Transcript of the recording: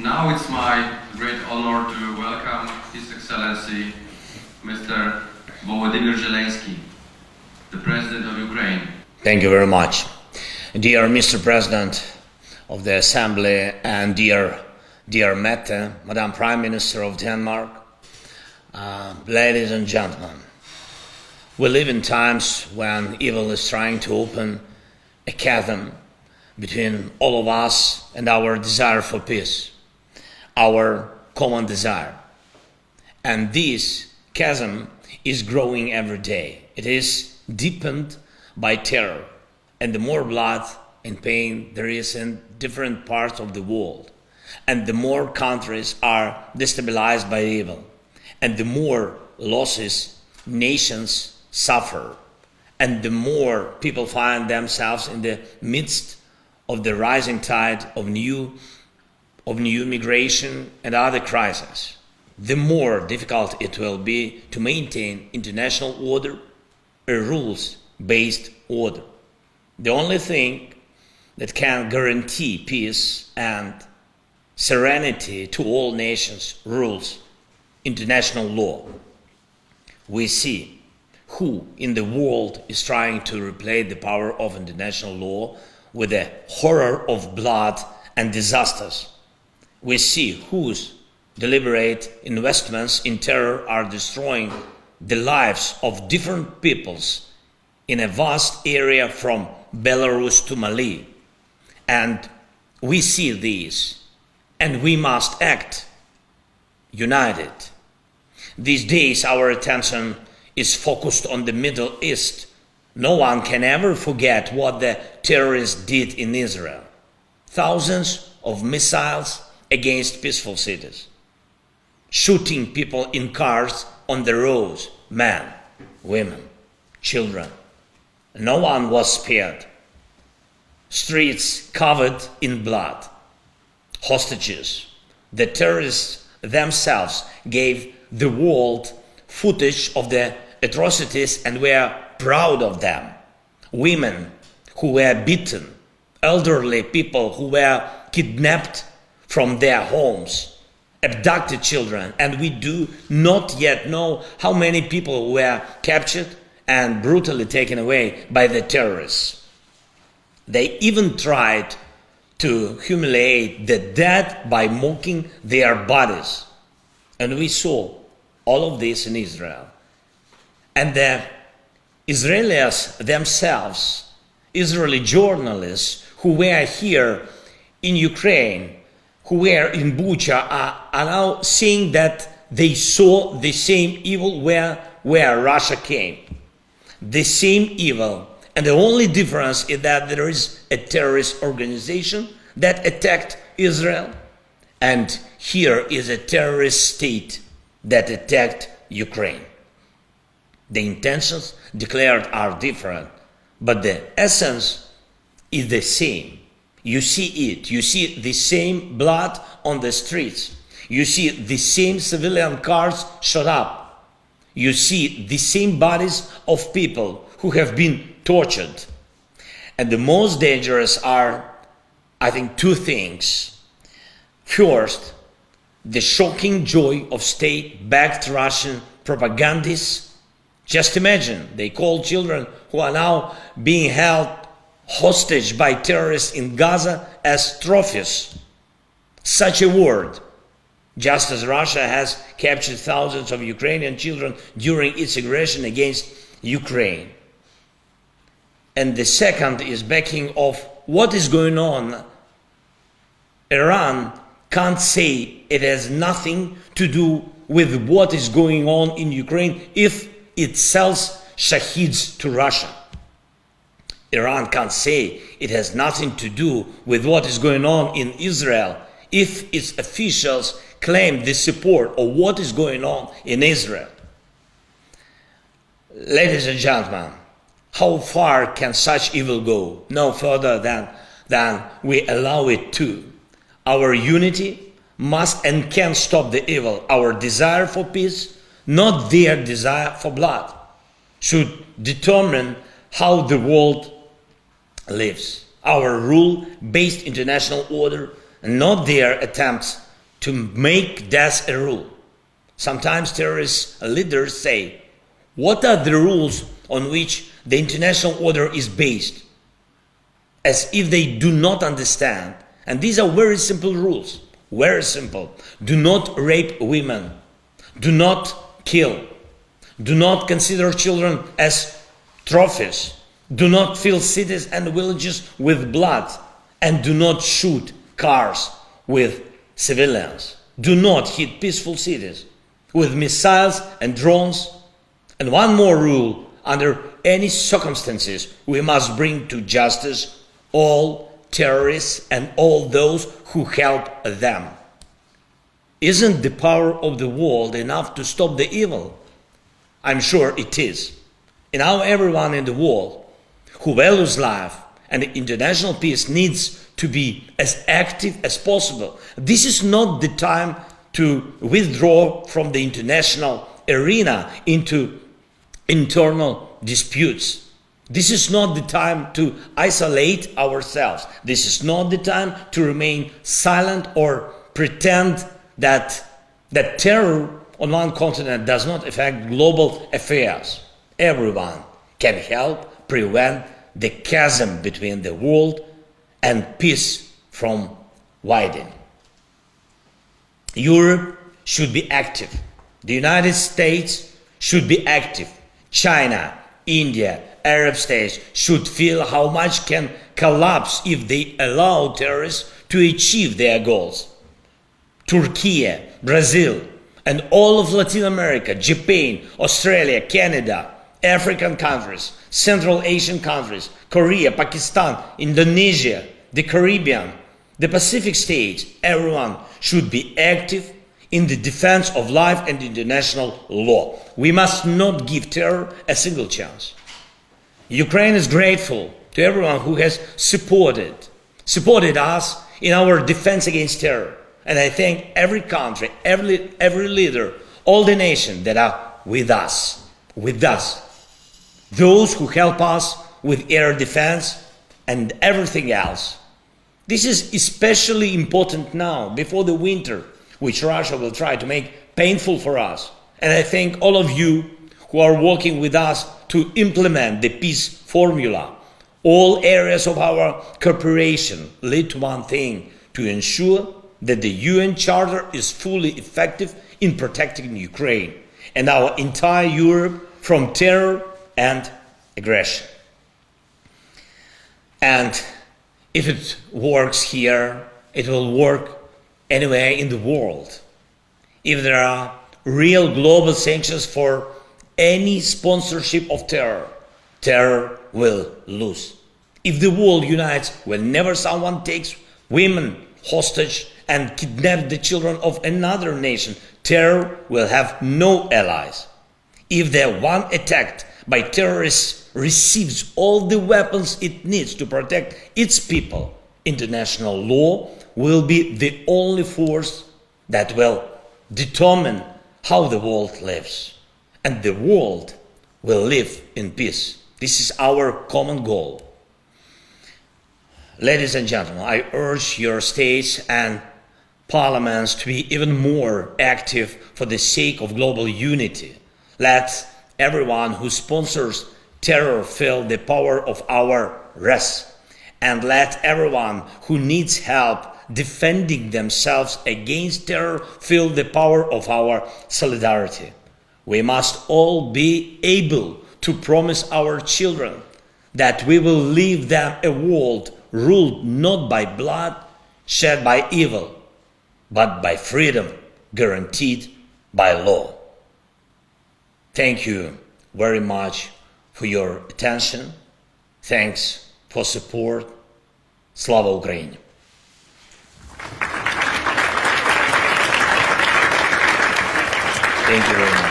Now it's my great honor to welcome His Excellency Mr. Volodymyr Zelensky, the President of Ukraine. Thank you very much. Dear Mr. President of the Assembly and dear Mette, Madam Prime Minister of Denmark, ladies and gentlemen, we live in times when evil is trying to open a chasm between all of us and our desire for peace, our common desire. And this chasm is growing every day. It is deepened by terror, and the more blood and pain there is in different parts of the world, and the more countries are destabilized by evil, and the more losses nations suffer, and the more people find themselves in the midst of the rising tide of new migration and other crises, the more difficult it will be to maintain international order, a rules-based order. The only thing that can guarantee peace and serenity to all nations rules international law. We see who in the world is trying to replace the power of international law with the horror of blood and disasters. We see whose deliberate investments in terror are destroying the lives of different peoples in a vast area from Belarus to Mali. And we see these, and we must act united. These days our attention is focused on the Middle East. No one can ever forget what the terrorists did in Israel. Thousands of missiles against peaceful cities, shooting people in cars on the roads, men, women, children. No one was spared. Streets covered in blood. Hostages. The terrorists themselves gave the world footage of the atrocities and were proud of them. Women who were beaten, elderly people who were kidnapped from their homes, abducted children, and we do not yet know how many people were captured and brutally taken away by the terrorists. They even tried to humiliate the dead by mocking their bodies. And we saw all of this in Israel. And the Israelis themselves, Israeli journalists who were here in Ukraine, who were in Bucha, are now saying that they saw the same evil where Russia came. The same evil. And the only difference is that there is a terrorist organization that attacked Israel, and here is a terrorist state that attacked Ukraine. The intentions declared are different, but the essence is the same. You see it. You see the same blood on the streets. You see the same civilian cars shot up. You see the same bodies of people who have been tortured. And the most dangerous are, I think, two things. First, the shocking joy of state-backed Russian propagandists. Just imagine, they call children who are now being held hostage by terrorists in Gaza as trophies. Such a word, just as Russia has captured thousands of Ukrainian children during its aggression against Ukraine. And the second is backing of what is going on. Iran can't say it has nothing to do with what is going on in Ukraine if it sells shaheeds to Russia. Iran can't say it has nothing to do with what is going on in Israel if its officials claim the support of what is going on in Israel. Ladies and gentlemen, how far can such evil go? No further than we allow it to. Our unity must and can stop the evil. Our desire for peace, not their desire for blood, should determine how the world lives. Our rule-based international order, not their attempts to make death a rule. Sometimes terrorist leaders say, what are the rules on which the international order is based? As if they do not understand. And these are very simple rules. Very simple. Do not rape women. Do not kill. Do not consider children as trophies. Do not fill cities and villages with blood. And do not shoot cars with civilians. Do not hit peaceful cities with missiles and drones. And one more rule, under any circumstances, we must bring to justice all terrorists and all those who help them. Isn't the power of the world enough to stop the evil? I'm sure it is. And now everyone in the world who values life and international peace needs to be as active as possible. This is not the time to withdraw from the international arena into internal disputes. This is not the time to isolate ourselves. This is not the time to remain silent or pretend that terror on one continent does not affect global affairs. Everyone can help prevent the chasm between the world and peace from widening. Europe should be active. The United States should be active. China, India, Arab states should feel how much can collapse if they allow terrorists to achieve their goals. Turkey, Brazil, and all of Latin America, Japan, Australia, Canada, African countries, Central Asian countries, Korea, Pakistan, Indonesia, the Caribbean, the Pacific states, everyone should be active in the defense of life and international law. We must not give terror a single chance. Ukraine is grateful to everyone who has supported us in our defense against terror. And I thank every country, every leader, all the nations that are with us. Those who help us with air defense and everything else. This is especially important now, before the winter, which Russia will try to make painful for us. And I thank all of you who are working with us to implement the peace formula. All areas of our cooperation lead to one thing: to ensure that the UN Charter is fully effective in protecting Ukraine and our entire Europe from terror and aggression. And if it works here, it will work anywhere in the world. If there are real global sanctions for any sponsorship of terror, terror will lose. If the world unites whenever someone takes women hostage and kidnaps the children of another nation, terror will have no allies. If the one attacked by terrorists receives all the weapons it needs to protect its people, international law will be the only force that will determine how the world lives. And the world will live in peace. This is our common goal. Ladies and gentlemen, I urge your states and parliaments to be even more active for the sake of global unity. Let everyone who sponsors terror feel the power of our wrath, and let everyone who needs help defending themselves against terror feel the power of our solidarity. We must all be able to promise our children that we will leave them a world ruled not by blood shed by evil, but by freedom guaranteed by law. Thank you very much for your attention. Thanks for support. Slava Ukraini! Thank you very much.